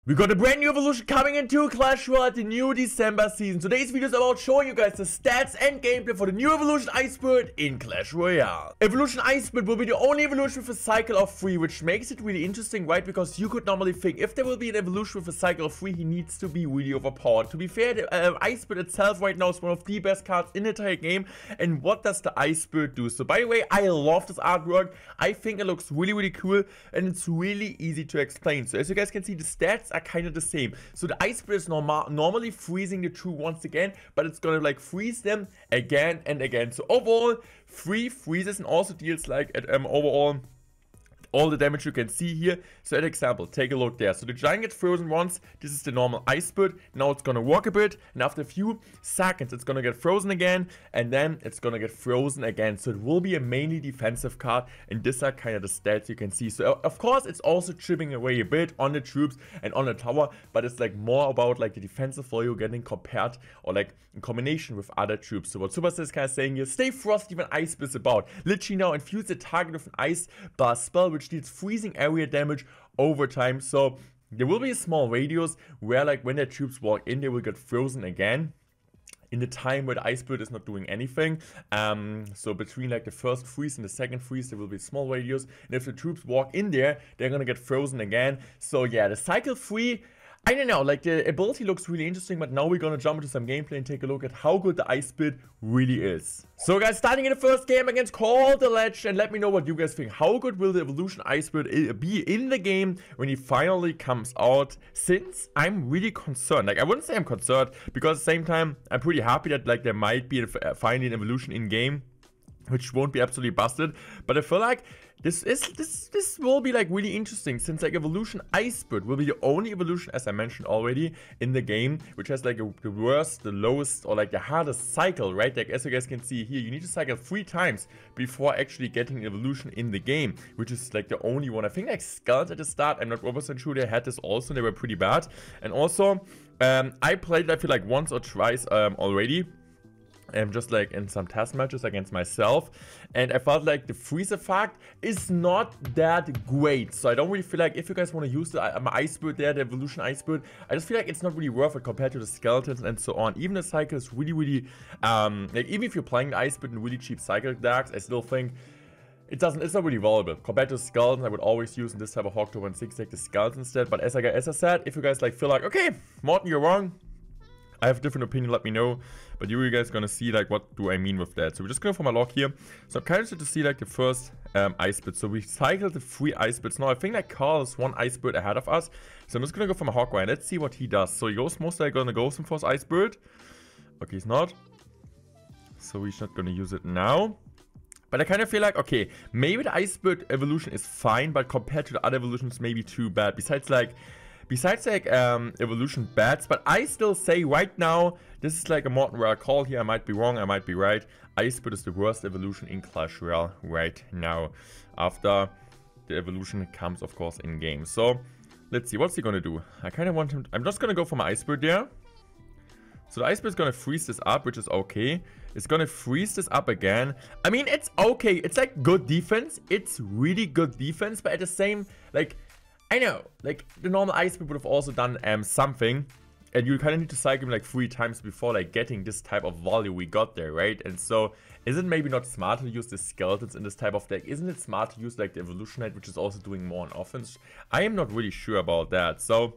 We got a brand new evolution coming into Clash Royale at the new December season. Today's video is about showing you guys the stats and gameplay for the new evolution Icebird in Clash Royale. Evolution Icebird will be the only evolution with a cycle of 3, which makes it really interesting, right? Because you could normally think if there will be an evolution with a cycle of 3, he needs to be really overpowered. To be fair, the Icebird itself right now is one of the best cards in the entire game. And what does the Icebird do? So by the way, I love this artwork. I think it looks really cool and it's really easy to explain. So as you guys can see, the stats are kind of the same. So the Icebird is normally freezing the true once again, but it's gonna like freeze them again and again. So overall 3 freezes and also deals like at overall all the damage you can see here. So, an example, take a look there. So, the giant gets frozen once. This is the normal Icebird. Now, it's gonna walk a bit, and after a few seconds, it's gonna get frozen again, and then it's gonna get frozen again. So, it will be a mainly defensive card, and these are kind of the stats you can see. So, of course, it's also chipping away a bit on the troops and on the tower, but it's like more about like the defensive value getting compared or like in combination with other troops. So, what Supercell is kind of saying here, stay frosty when Icebird is about. Literally now infuse the target with an Ice Bar spell, which deals freezing area damage over time. So there will be a small radius where like when their troops walk in, they will get frozen again in the time where the Icebird is not doing anything. So between like the first freeze and the second freeze, there will be a small radius, and if the troops walk in there, they're gonna get frozen again. So yeah, the cycle 3, I don't know, like the ability looks really interesting, but now we're gonna jump into some gameplay and take a look at how good the Icebird really is. So guys, starting in the first game against Call the Ledge, and let me know what you guys think. How good will the evolution Icebird be in the game when he finally comes out? Since I'm really concerned, like I wouldn't say I'm concerned, because at the same time, I'm pretty happy that like there might be finally an evolution in game, which won't be absolutely busted. But I feel like this will be like really interesting, since like evolution Icebird will be the only evolution, as I mentioned already, in the game which has like the worst, the lowest, or like the hardest cycle, right? Like as you guys can see here, you need to cycle 3 times before actually getting an evolution in the game, which is like the only one. I think like Skulls at the start, I'm not 100% sure they had this also, and they were pretty bad. And also I played it, I feel like once or twice already. Just like in some test matches against myself, and I felt like the freeze effect is not that great. So I don't really feel like if you guys want to use the Icebird there, the evolution Icebird, I just feel like it's not really worth it compared to the skeletons and so on. Even the cycle is really like even if you're playing the Icebird in really cheap cycle decks, I still think it's not really valuable. Compared to skeletons, I would always use in this type of Hog 216 deck the skeletons instead. But as I said, if you guys like feel like, okay, Morten, you're wrong, I have a different opinion, let me know. But you guys gonna see like what do I mean with that. So we're just going for my log here. So I'm kind of interested to see like the first Icebird. So we cycled the 3 Icebirds. Now I think like Carl is 1 Icebird ahead of us. So I'm just gonna go for my Hog and let's see what he does. So he goes most likely gonna go some first Icebird. Okay, he's not. So he's not gonna use it now. But I kind of feel like, okay, maybe the Icebird evolution is fine, but compared to the other evolutions, maybe too bad. Besides evolution bats, but I still say right now, this is like a mortenroyale call here. I might be wrong, I might be right. Icebird is the worst evolution in Clash Royale right now, after the evolution comes, of course, in game. So let's see, what's he gonna do? I kind of want him, I'm just gonna go for my Icebird there. So the Icebird is gonna freeze this up, which is okay. It's gonna freeze this up again. I mean, it's okay. It's like good defense. It's really good defense, but at the same, like, I know, like, the normal Icebird would have also done something, and you kind of need to cycle him like 3 times before like getting this type of value we got there, right? And so, is it maybe not smart to use the skeletons in this type of deck? Isn't it smart to use like the evolution knight, which is also doing more on offense? I am not really sure about that. So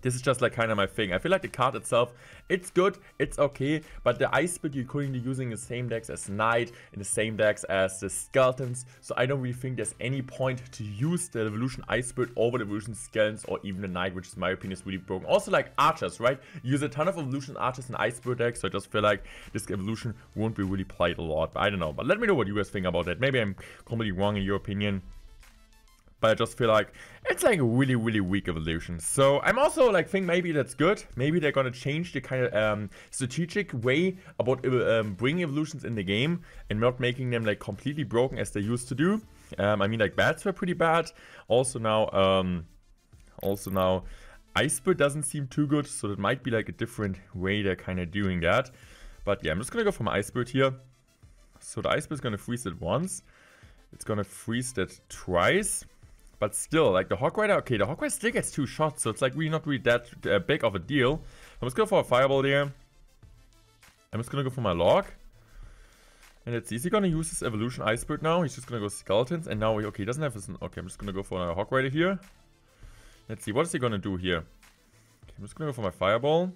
this is just like kind of my thing. I feel like the card itself, it's good, it's okay, but the Icebird you're currently using the same decks as Knight, in the same decks as the Skeletons, so I don't really think there's any point to use the evolution Icebird over the evolution Skeletons or even the Knight, which in my opinion is really broken. Also like Archers, right? You use a ton of evolution Archers in Icebird decks, so I just feel like this evolution won't be really played a lot, but I don't know. But let me know what you guys think about that. Maybe I'm completely wrong in your opinion, but I just feel like it's like a really weak evolution. So I'm also like think maybe that's good. Maybe they're gonna change the kind of strategic way about bringing evolutions in the game and not making them like completely broken as they used to do. I mean, like bats were pretty bad. Also now Icebird doesn't seem too good, so that might be like a different way they're kind of doing that. But yeah, I'm just gonna go for my Icebird here. So the Icebird is gonna freeze it once. It's gonna freeze that twice. But still, like the Hog Rider, okay, the Hog Rider still gets 2 shots, so it's like really not really that big of a deal. I'm just going for a Fireball there. I'm just gonna go for my Log. And let's see, is he gonna use his Evolution Ice Bird now? He's just gonna go Skeletons, and now, okay, he doesn't have his, okay, I'm just gonna go for a Hog Rider here. Let's see, what is he gonna do here? Okay, I'm just gonna go for my Fireball.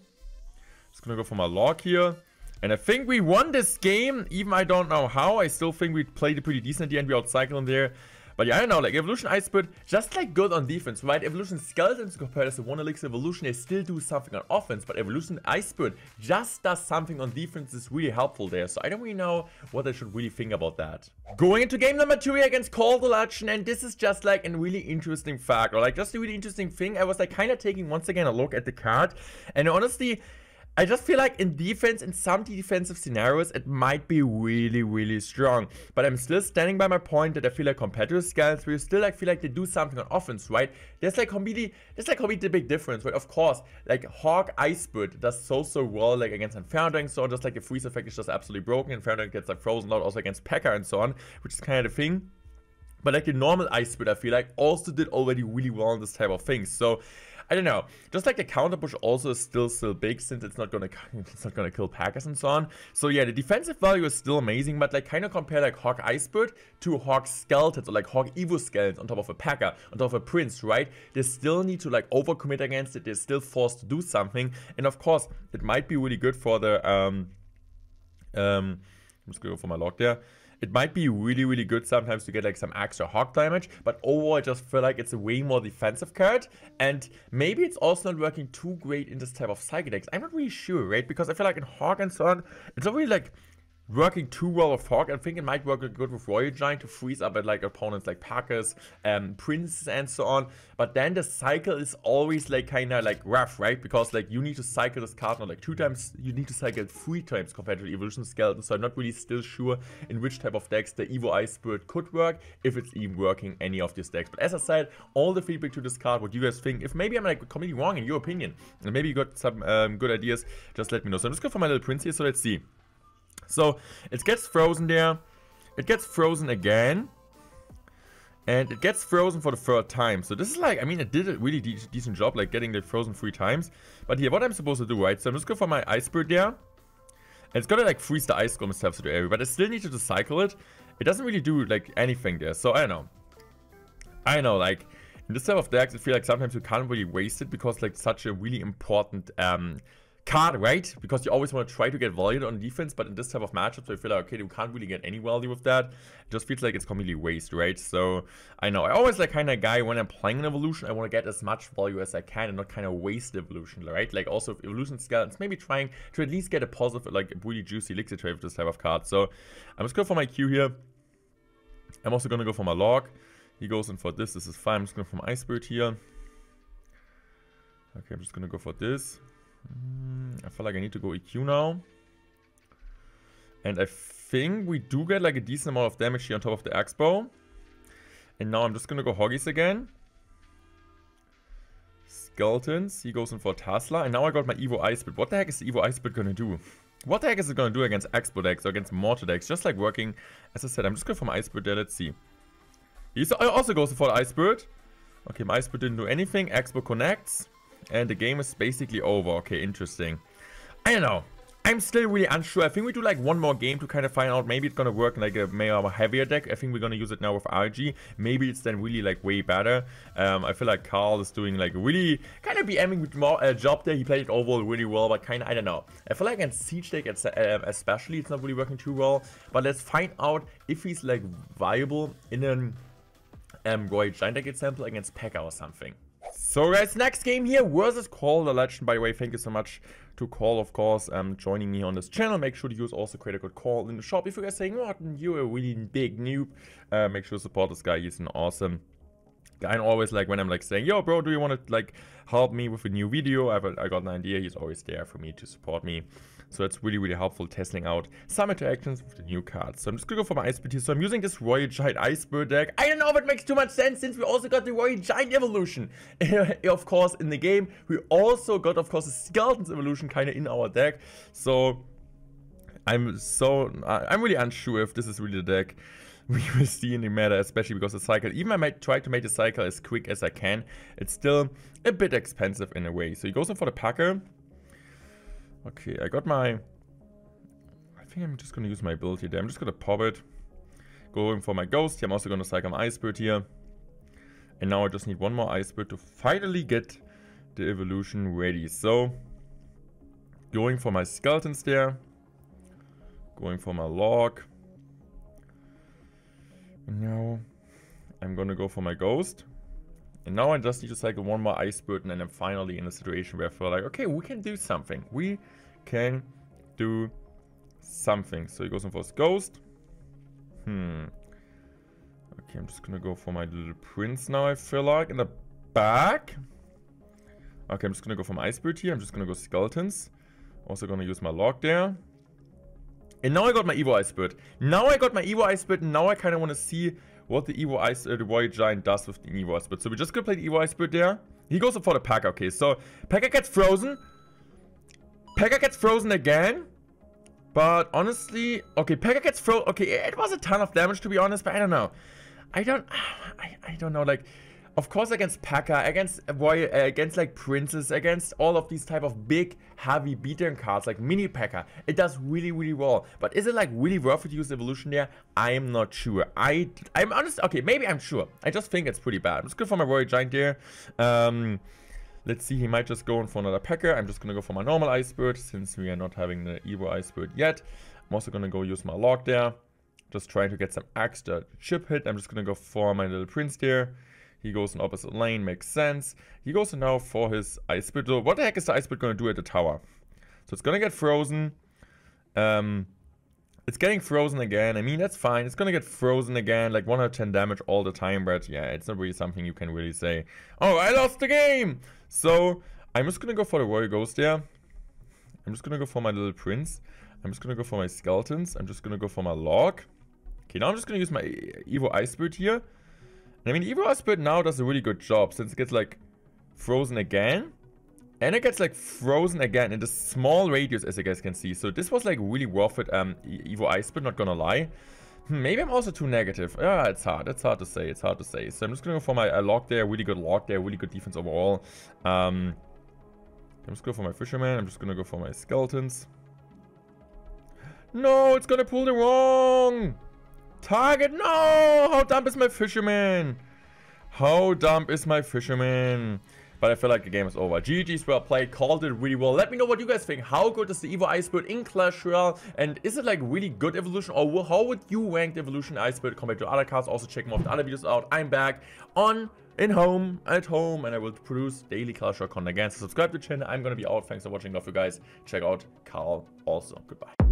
Just gonna go for my Log here. And I think we won this game, even I don't know how. I still think we played it pretty decent at the end, we outcycled him there. But yeah, I don't know, like Evolution Ice Bird, just like good on defense, right? Evolution Skeletons compared to 1 Elixir Evolution, they still do something on offense, but Evolution Ice Bird just does something on defense is really helpful there. So I don't really know what I should really think about that. Going into game number 2 against Call the Legend, and this is just like a really interesting fact, or like just a really interesting thing. I was like kind of taking once again a look at the card, and honestly, I just feel like in defense, in some defensive scenarios, it might be really, really strong. But I'm still standing by my point that I feel like compared to the Skeletons, we still like feel like they do something on offense, right? There's like completely the big difference, right? Of course, like Hog Ice Bird does so well like against Inferno and so on, just like the freeze effect is just absolutely broken. Inferno gets like frozen out also against Pekka and so on, which is kind of the thing. But like the normal Ice Bird, I feel like also did already really well on this type of things. So I don't know. Just like the counter push also is still big since it's not gonna kill Packers and so on. So yeah, the defensive value is still amazing, but like kind of compare like Hog Ice Bird to Hog Skeletons or like Hog Evo Skeletons on top of a Packer, on top of a Prince, right? They still need to like overcommit against it. They're still forced to do something, and of course it might be really good for the I'm just gonna go for my Log there. It might be really, really good sometimes to get like some extra Hog damage, but overall I just feel like it's a way more defensive card, and maybe it's also not working too great in this type of Psychic decks. I'm not really sure, right? Because I feel like in Hog and so on, it's not really like working too well with Hog. I think it might work good with Royal Giant to freeze up at like opponents like Packers, Princes and so on. But then the cycle is always like kind of like rough, right? Because like you need to cycle this card not like 2 times, you need to cycle it 3 times compared to the Evolution Skeleton. So I'm not really still sure in which type of decks the Evo Ice Bird could work, if it's even working any of these decks. But as I said, all the feedback to this card, what you guys think, if maybe I'm like completely wrong in your opinion, and maybe you got some good ideas, just let me know. So I'm just going for my little Prince here, so let's see. So it gets frozen there, it gets frozen again, and it gets frozen for the 3rd time. So this is like, I mean, it did a really decent job, like getting it frozen 3 times. But here, what I'm supposed to do, right? So I'm just going for my Ice Bird there, and it's gonna like freeze the Ice Golem itself to the area, but I still need to cycle it. It doesn't really do like anything there, so I don't know, like in this type of decks, I feel like sometimes you can't really waste it because like such a really important card, right? Because you always want to try to get value on defense, but in this type of matchups, I feel like, okay, you can't really get any value with that. It just feels like it's completely waste, right? So I know, I always like kind of guy when I'm playing an evolution, I want to get as much value as I can and not kind of waste the evolution, right? Like also if evolution skeletons, maybe trying to at least get a positive, like a really juicy elixir trade with this type of card. So I'm just going for my Q here. I'm also going to go for my Log. He goes in for this. This is fine. I'm just going for my Ice Bird here. Okay, I'm just going to go for this. I feel like I need to go EQ now. And I think we do get like a decent amount of damage here on top of the Xbow. And now I'm just gonna go Hoggies again. Skeletons. He goes in for Tesla. And now I got my Evo Ice Bird. What the heck is the Evo Ice Bird gonna do? What the heck is it gonna do against Xbow decks or against Mortar decks? Just like working, as I said, I'm just going for my Ice Bird there. Let's see. He also goes for the Ice Bird. Okay, my Ice Bird didn't do anything. Xbow connects. And the game is basically over. Okay, interesting. I don't know. I'm still really unsure. I think we do like one more game to kind of find out. Maybe it's gonna work in like a more heavier deck. I think we're gonna use it now with RG. Maybe it's then really like way better. I feel like Carl is doing like really kind of BMing with more job there. He played it overall really well, but kind of, I don't know. I feel like against Siege deck especially, it's not really working too well. But let's find out if he's like viable in a Royal Giant deck example against Pekka or something. So guys, next game here versus Call the Legend. By the way, thank you so much to Call, of course, joining me on this channel. Make sure to use also create a code Call in the shop. If you guys saying, Morten, you're a really big noob, make sure to support this guy. He's an awesome guy. And always like when I'm like saying, yo bro, do you want to like help me with a new video? I got an idea. He's always there for me to support me. So it's really, really helpful testing out some interactions with the new cards. So I'm just gonna go for my Ice Bird here. So I'm using this Royal Giant Ice Bird deck. I don't know if it makes too much sense since we also got the Royal Giant evolution. Of course, in the game, we also got, of course, the Skeletons evolution kind of in our deck. So I'm really unsure if this is really the deck. we will see in the meta, especially because the cycle, even I might try to make the cycle as quick as I can, it's still a bit expensive in a way. So he goes in for the Pekka. Okay, I got my... I think I'm just going to use my ability there. I'm just going to pop it. Going for my Ghost. I'm also going to cycle my Ice Bird here. And now I just need one more Ice Bird to finally get the evolution ready. So, going for my Skeletons there. Going for my Log. And now I'm going to go for my Ghost. And now I just need to cycle one more Ice Bird, and then I'm finally in a situation where I feel like, okay, we can do something. We can do something. So he goes in for his Ghost. Okay, I'm just gonna go for my little Prince now, I feel like, in the back. Okay, I'm just gonna go for my Ice Bird here. I'm just gonna go Skeletons. Also gonna use my Log there. And now I got my Evo Ice Bird. Now I got my Evo Ice Bird, and now I kind of want to see what the Evo Ice, the Warrior Giant does with the Evo Ice Bird. So we're just gonna play the Evo Ice Bird there. He goes for the Pekka. Okay, so Pekka gets frozen. Pekka gets frozen again. But honestly, okay, Pekka gets frozen. Okay, it was a ton of damage to be honest, but I don't know. I don't know, like, of course against Pekka, against Warrior, against like Princes, against all of these type of big, heavy beatdown cards like Mini Pekka, it does really, really well. But is it like really worth it to use Evolution there? I'm not sure. I'm honest, okay, maybe I'm sure. I just think it's pretty bad. I'm just good for my Warrior Giant there. Let's see, he might just go in for another Pekka. I'm just gonna go for my normal Ice Bird since we are not having the Evo Ice Bird yet. I'm also gonna go use my Log there. Just trying to get some extra chip hit. I'm just gonna go for my little Prince there. He goes in opposite lane, makes sense. He goes now for his Ice Bird. So what the heck is the Ice Bird gonna do at the tower? So it's gonna get frozen. It's getting frozen again. I mean, that's fine. It's gonna get frozen again, like 110 damage all the time. But yeah, it's not really something you can really say, oh, I lost the game. So I'm just gonna go for the Warrior Ghost there. I'm just gonna go for my little Prince. I'm just gonna go for my Skeletons. I'm just gonna go for my Log. Okay, now I'm just gonna use my Evo Ice Bird here. And I mean, Evo Ice Bird now does a really good job since it gets like frozen again. And it gets like frozen again in the small radius, as you guys can see. So this was like really worth it, Evo Ice Bird, not gonna lie. Maybe I'm also too negative. Yeah, it's hard. It's hard to say. It's hard to say. So I'm just gonna go for my Log there. Really good Log there. Really good defense overall. I'm just going for my Fisherman. I'm just gonna go for my Skeletons. No, it's gonna pull the wrong target. No! How dumb is my Fisherman? How dumb is my Fisherman? But I feel like the game is over. GG's well played, called it really well. Let me know what you guys think. How good is the Evo Ice Bird in Clash Royale? And is it like really good evolution? Or how would you rank the evolution Ice Bird compared to other cards? Also check more of the other videos out. I'm back at home, and I will produce daily Clash Royale content again. So subscribe to the channel. I'm gonna be out. Thanks for watching. Love you guys. Check out Carl also. Goodbye.